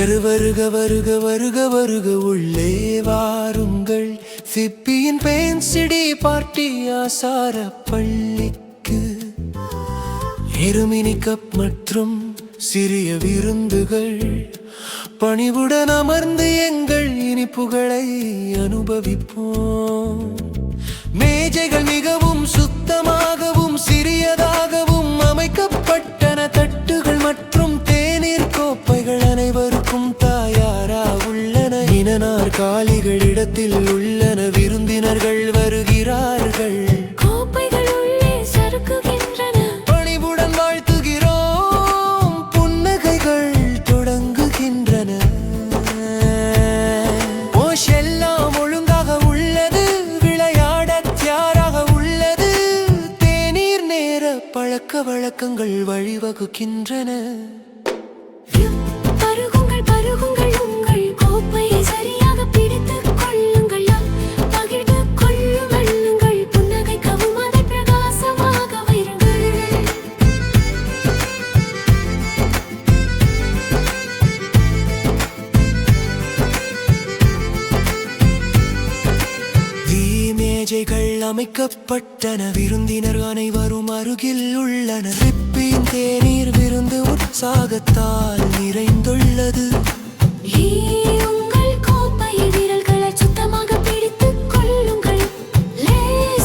வருக வருக வருக வருக உள்ளே வாருங்கள். சிப்பியின் பென்சிடி பார்ட்டி ஆசார பள்ளிக்கு எருமினி கப் மற்றும் சிறிய விருந்துகள். பணிவுடன் அமர்ந்து எங்கள் இனிப்புகளை அனுபவிப்போம். மேஜைகள் மிகவும் சுத்தமாகவும் சிறியதாகவும் அமைக்கப்பட்டன. தட்டுகள் மற்றும் தேநீர் கோப்பைகள் அனைவருக்கும் தயாரா உள்ளன. இனநாற்காலிகள் இடத்தில் உள்ளன. விருந்தினர்கள் வருகிறார்கள். கோப்பைகள் உள்ளே சறுக்குகின்றன. பணிவுடன் வாழ்த்துகிறோம். புன்னகைகள் தொடங்குகின்றன. ஓஷ் எல்லாம் ஒழுங்காக உள்ளது. விளையாட தயாராக உள்ளது. தேநீர் நேர பழக்க வழக்கங்கள் வழிவகுக்கின்றன. பருகுங்கள் பருகுங்கள், உங்கள் கோப்பையை சரியாக பிடித்துக் கொள்ளுங்கள். பகிர்ந்து கொள்ளுங்கள், உங்கள் புன்னகைக்கவும் அதை பிரகாசமாக வைருங்கள். மேஜைகள் அமைக்கப்பட்டன. விருந்தினர் அனைவரும் அருகில் உள்ளனர். சிப்பியின் தேநீர் விருந்து உற்சாகத்தால் நிறைந்துள்ளது. உங்கள் கோப்பையை விரல்களை சுத்தமாக பிடித்துக் கொள்ளுங்கள்.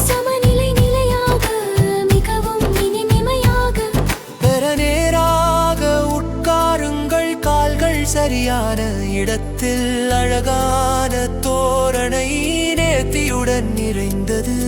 சமநிலை நிலையாக, மிகவும் இனிமையாக. நேராக உட்காருங்கள். கால்கள் சரியான இடத்தில். அழகான தோரணை நேர்த்தியுடன் நிறைந்தது.